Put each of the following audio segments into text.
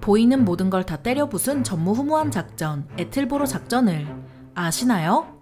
보이는 모든 걸 다 때려 부순 전무후무한 작전, 애틀보로 작전을 아시나요?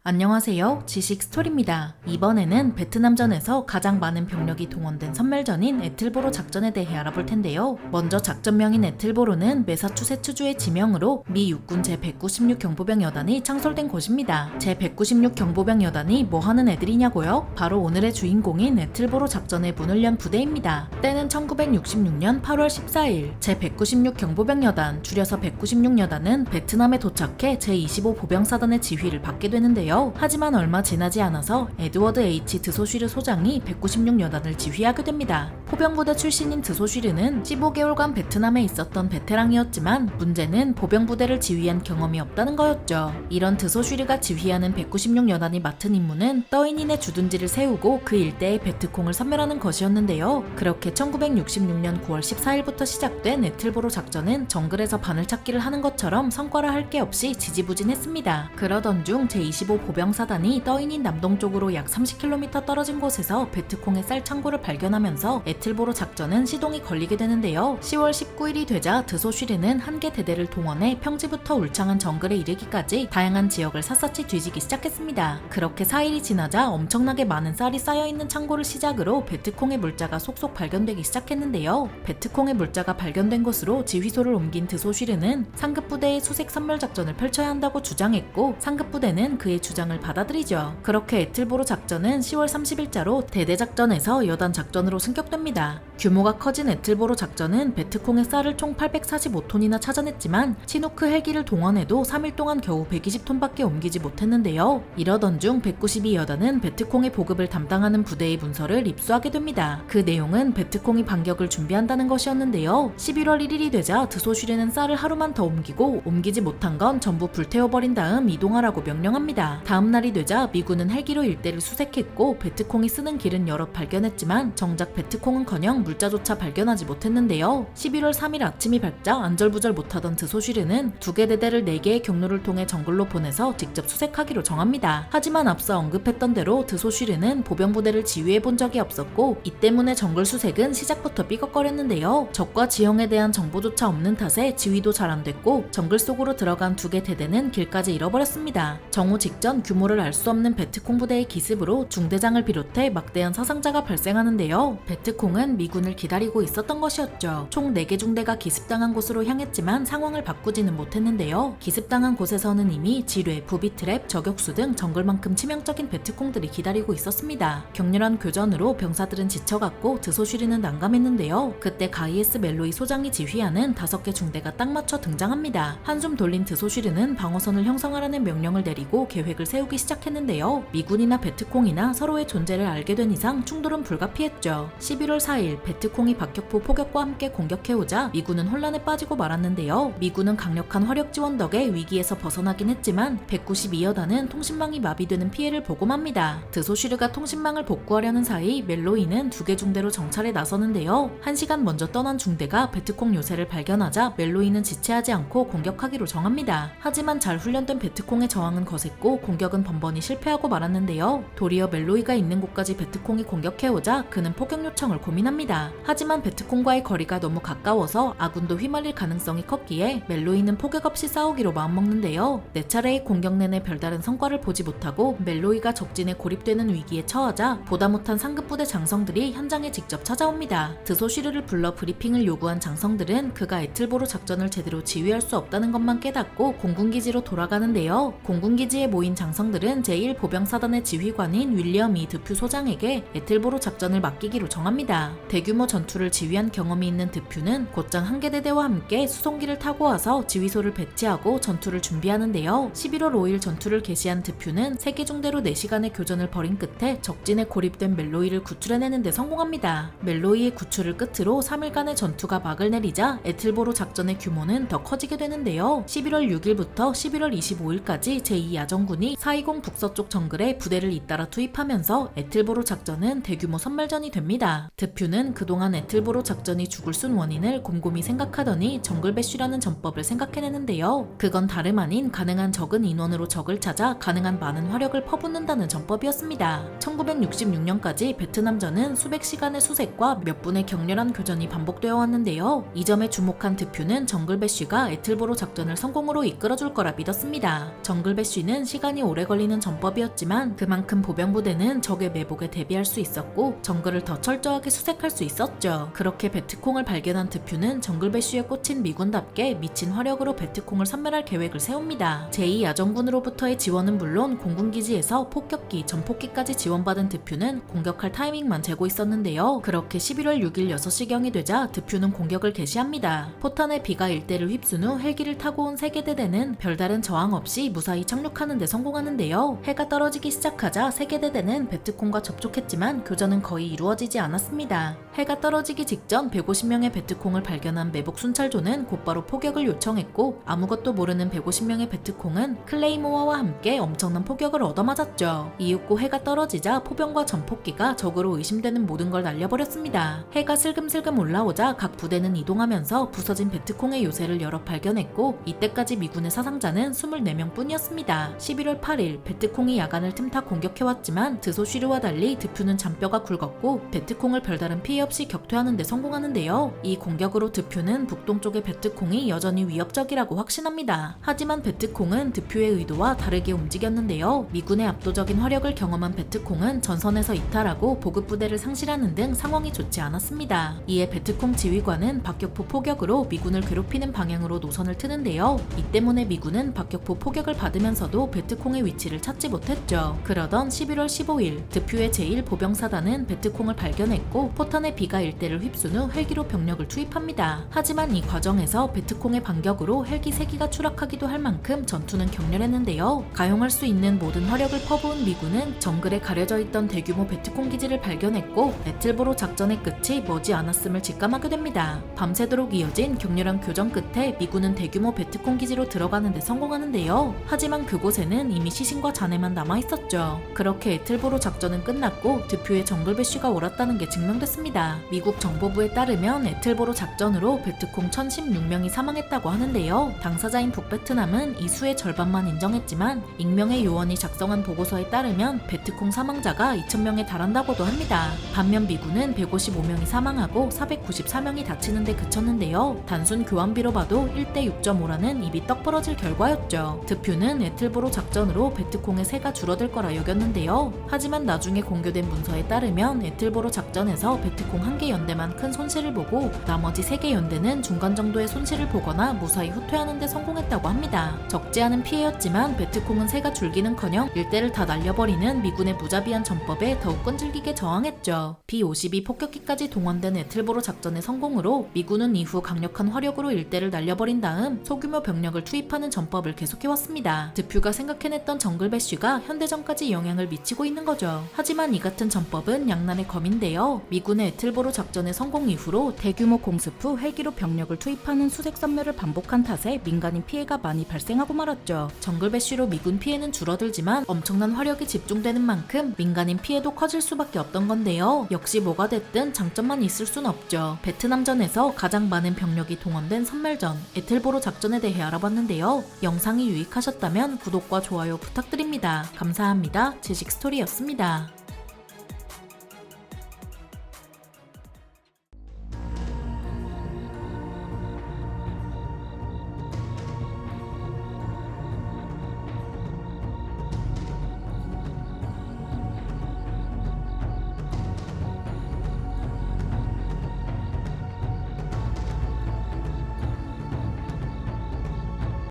안녕하세요. 지식 스토리입니다. 이번에는 베트남전에서 가장 많은 병력이 동원된 선멸전인 애틀보로 작전에 대해 알아볼 텐데요. 먼저 작전명인 애틀보로는 매사추세츠주의 지명으로 미 육군 제196 경보병 여단이 창설된 곳입니다. 제196 경보병 여단이 뭐하는 애들이냐고요? 바로 오늘의 주인공인 애틀보로 작전의 문을 연 부대입니다. 때는 1966년 8월 14일 제196 경보병 여단, 줄여서 196여단은 베트남에 도착해 제25 보병사단의 지휘를 받게 되는데요. 하지만 얼마 지나지 않아서 에드워드 H. 드소쉬르 소장이 196여단을 지휘하게 됩니다. 포병부대 출신인 드소쉬르는 15개월간 베트남에 있었던 베테랑이었지만 문제는 보병부대를 지휘한 경험이 없다는 거였죠. 이런 드소쉬르가 지휘하는 196여단이 맡은 임무는 떠인인의 주둔지를 세우고 그 일대의 베트콩을 섬멸하는 것이었는데요. 그렇게 1966년 9월 14일부터 시작된 애틀보로 작전은 정글에서 바늘찾기를 하는 것처럼 성과를 할 게 없이 지지부진했습니다. 그러던 중 제25 보병사단이 떠인인 남동쪽으로 약 30km 떨어진 곳에서 베트콩의 쌀 창고를 발견하면서 애틀보로 작전은 시동이 걸리게 되는데요. 10월 19일이 되자 드소쉬르는 한 개 대대를 동원해 평지부터 울창한 정글에 이르기까지 다양한 지역을 샅샅이 뒤지기 시작했습니다. 그렇게 4일이 지나자 엄청나게 많은 쌀이 쌓여있는 창고를 시작으로 베트콩의 물자가 속속 발견되기 시작했는데요. 베트콩의 물자가 발견된 곳으로 지휘소를 옮긴 드소쉬르는 상급부대의 수색 선멸 작전을 펼쳐야 한다고 주장했고 상급부대는 그의 주장을 받아들이죠. 그렇게 애틀보로 작전은 10월 30일자로 대대작전에서 여단 작전으로 승격됩니다. 규모가 커진 애틀보로 작전은 베트콩의 쌀을 총 845톤이나 찾아냈지만 치누크 헬기를 동원해도 3일 동안 겨우 120톤밖에 옮기지 못했는데요. 이러던 중 192여단은 베트콩의 보급을 담당하는 부대의 문서를 입수하게 됩니다. 그 내용은 베트콩이 반격을 준비한다는 것이었는데요. 11월 1일이 되자 드소쉬르는 쌀을 하루만 더 옮기고 옮기지 못한 건 전부 불태워버린 다음 이동하라고 명령합니다. 다음 날이 되자 미군은 헬기로 일대를 수색했고 베트콩이 쓰는 길은 여러 발견했지만 정작 베트콩은커녕 물자조차 발견하지 못했는데요. 11월 3일 아침이 밝자 안절부절 못하던 드소쉬르는 2개 대대를 4개의 경로를 통해 정글로 보내서 직접 수색하기로 정합니다. 하지만 앞서 언급했던 대로 드소쉬르는 보병부대를 지휘해본 적이 없었고 이 때문에 정글 수색은 시작부터 삐걱거렸는데요. 적과 지형에 대한 정보조차 없는 탓에 지휘도 잘 안됐고 정글 속으로 들어간 2개 대대는 길까지 잃어버렸습니다. 정오 직전 규모를 알 수 없는 베트콩 부대의 기습으로 중대장을 비롯해 막대한 사상자가 발생하는데요. 베트콩은 미군을 기다리고 있었던 것이었죠. 총 4개 중대가 기습당한 곳으로 향했지만 상황을 바꾸지는 못했는데요. 기습당한 곳에서는 이미 지뢰, 부비트랩, 저격수 등 정글만큼 치명적인 베트콩들이 기다리고 있었습니다. 격렬한 교전으로 병사들은 지쳐갔고 드소쉬르는 난감했는데요. 그때 가이에스 멜로이 소장이 지휘하는 5개 중대가 딱 맞춰 등장합니다. 한숨 돌린 드소쉬르는 방어선을 형성하라는 명령을 내리고 계획을 세우기 시작했는데요. 미군이나 베트콩이나 서로의 존재를 알게 된 이상 충돌은 불가피했죠. 11월 4일 베트콩이 박격포 포격과 함께 공격해오자 미군은 혼란에 빠지고 말았는데요. 미군은 강력한 화력 지원 덕에 위기에서 벗어나긴 했지만 192여단은 통신망이 마비되는 피해를 보고 맙니다. 드소쉬르가 통신망을 복구하려는 사이 멜로이는 2개 중대로 정찰에 나서는데요. 1시간 먼저 떠난 중대가 베트콩 요새를 발견하자 멜로이는 지체하지 않고 공격하기로 정합니다. 하지만 잘 훈련된 베트콩의 저항은 거셌고 공격은 번번이 실패하고 말았는데요. 도리어 멜로이가 있는 곳까지 베트콩이 공격해오자 그는 포격 요청을 고민합니다. 하지만 베트콩과의 거리가 너무 가까워서 아군도 휘말릴 가능성이 컸기에 멜로이는 포격 없이 싸우기로 마음먹는데요. 4차례의 공격 내내 별다른 성과를 보지 못하고 멜로이가 적진에 고립되는 위기에 처하자 보다 못한 상급부대 장성들이 현장에 직접 찾아옵니다. 드소쉬르를 불러 브리핑을 요구한 장성들은 그가 애틀보로 작전을 제대로 지휘할 수 없다는 것만 깨닫고 공군기지로 돌아가는데요. 공군기지에 모인 장성들은 제1보병사단의 지휘관인 윌리엄 이 드퓨 소장에게 애틀보로 작전을 맡기기로 정합니다. 대규모 전투를 지휘한 경험이 있는 드퓨는 곧장 한 개 대대와 함께 수송기를 타고 와서 지휘소를 배치하고 전투를 준비하는데요. 11월 5일 전투를 개시한 드퓨는 3개 중대로 4시간의 교전을 벌인 끝에 적진에 고립된 멜로이를 구출해내는 데 성공합니다. 멜로이의 구출을 끝으로 3일간의 전투가 막을 내리자 애틀보로 작전의 규모는 더 커지게 되는데요. 11월 6일부터 11월 25일까지 제2야전군이 미군이 420 북서쪽 정글에 부대를 잇따라 투입하면서 에틀보로 작전은 대규모 선멸전이 됩니다. 드퓨는 그동안 에틀보로 작전이 죽을 순 원인을 곰곰이 생각하더니 정글배쉬라는 전법을 생각해내는데요. 그건 다름 아닌 가능한 적은 인원으로 적을 찾아 가능한 많은 화력을 퍼붓는다는 전법이었습니다. 1966년까지 베트남전은 수백 시간의 수색과 몇 분의 격렬한 교전이 반복되어 왔는데요. 이 점에 주목한 드퓨는 정글배쉬가 에틀보로 작전을 성공으로 이끌어줄 거라 믿었습니다. 정글배쉬는 시간이 오래 걸리는 전법이었지만 그만큼 보병부대는 적의 매복에 대비할 수 있었고 정글을 더 철저하게 수색할 수 있었죠. 그렇게 베트콩을 발견한 드퓨는 정글배쉬에 꽂힌 미군답게 미친 화력으로 베트콩을 섬멸할 계획을 세웁니다. 제2야전군으로부터의 지원은 물론 공군기지에서 폭격기, 전폭기까지 지원받은 드퓨는 공격할 타이밍만 재고 있었는데요. 그렇게 11월 6일 6시경이 되자 드퓨는 공격을 개시합니다. 포탄의 비가 일대를 휩쓴 후 헬기를 타고 온 세계대대는 별다른 저항 없이 무사히 착륙하는 데 성공하는데요. 해가 떨어지기 시작하자 세계대대는 베트콩과 접촉했지만 교전은 거의 이루어지지 않았습니다. 해가 떨어지기 직전 150명의 베트콩을 발견한 매복 순찰조는 곧바로 포격을 요청했고 아무것도 모르는 150명의 베트콩은 클레이모어와 함께 엄청난 포격을 얻어맞았죠. 이윽고 해가 떨어지자 포병과 전폭기가 적으로 의심되는 모든 걸 날려버렸습니다. 해가 슬금슬금 올라오자 각 부대는 이동하면서 부서진 베트콩의 요새를 여러 발견했고 이때까지 미군의 사상자는 24명 뿐이었습니다. 11월 8일 베트콩이 야간을 틈타 공격해왔지만 드소쉬르와 달리 드퓨는 잔뼈가 굵었고 베트콩을 별다른 피해 없이 격퇴하는 데 성공하는데요. 이 공격으로 드퓨는 북동쪽의 베트콩이 여전히 위협적이라고 확신합니다. 하지만 베트콩은 드퓨의 의도와 다르게 움직였는데요. 미군의 압도적인 화력을 경험한 베트콩은 전선에서 이탈하고 보급부대를 상실하는 등 상황이 좋지 않았습니다. 이에 베트콩 지휘관은 박격포 포격으로 미군을 괴롭히는 방향으로 노선을 트는데요. 이 때문에 미군은 박격포 포격을 받으면서도 베트콩의 위치를 찾지 못했죠. 그러던 11월 15일 드퓨의 제1보병사단은 베트콩을 발견했고 포탄의 비가 일대를 휩쓴 후 헬기로 병력을 투입합니다. 하지만 이 과정에서 베트콩의 반격으로 헬기 3기가 추락하기도 할 만큼 전투는 격렬했는데요. 가용할 수 있는 모든 화력을 퍼부은 미군은 정글에 가려져 있던 대규모 베트콩 기지를 발견했고 에틀보로 작전의 끝이 머지않았음을 직감하게 됩니다. 밤새도록 이어진 격렬한 교전 끝에 미군은 대규모 베트콩 기지로 들어가는 데 성공하는데요. 하지만 그곳에는 이미 시신과 잔해만 남아있었죠. 그렇게 에틀보로 작전은 끝났고 드퓨의 정글배쉬가 옳았다는 게 증명됐습니다. 미국 정보부에 따르면 에틀보로 작전으로 베트콩 1016명이 사망했다고 하는데요. 당사자인 북베트남은 이 수의 절반만 인정했지만 익명의 요원이 작성한 보고서에 따르면 베트콩 사망자가 2000명에 달한다고도 합니다. 반면 미군은 155명이 사망하고 494명이 다치는 데 그쳤는데요. 단순 교환비로 봐도 1대 6.5라는 입이 떡 벌어질 결과였죠. 드퓨는 에틀보로 작전으로 베트콩의 세가 줄어들 거라 여겼는데요. 하지만 나중에 공개된 문서에 따르면 에틀보로 작전에서 베트콩 1개 연대만 큰 손실을 보고 나머지 3개 연대는 중간 정도의 손실을 보거나 무사히 후퇴하는 데 성공했다고 합니다. 적지 않은 피해였지만 베트콩은 세가 줄기는커녕 일대를 다 날려버리는 미군의 무자비한 전법에 더욱 끈질기게 저항했죠. B-52 폭격기까지 동원된 에틀보로 작전의 성공으로 미군은 이후 강력한 화력으로 일대를 날려버린 다음 소규모 병력을 투입하는 전법을 계속해왔습니다. 드퓨가 생각해냈던 정글배쉬가 현대전까지 영향을 미치고 있는 거죠. 하지만 이 같은 전법은 양날의 검인데요. 미군의 에틀보로 작전의 성공 이후로 대규모 공습 후 헬기로 병력을 투입하는 수색 선멸을 반복한 탓에 민간인 피해가 많이 발생하고 말았죠. 정글배쉬로 미군 피해는 줄어들지만 엄청난 화력이 집중되는 만큼 민간인 피해도 커질 수밖에 없던 건데요. 역시 뭐가 됐든 장점만 있을 순 없죠. 베트남전에서 가장 많은 병력이 동원된 선멸전 에틀보로 작전에 대해 알아봤는데요. 영상이 유익하셨다면 구독과 좋아요 부탁드립니다. 감사합니다. 지식스토리였습니다.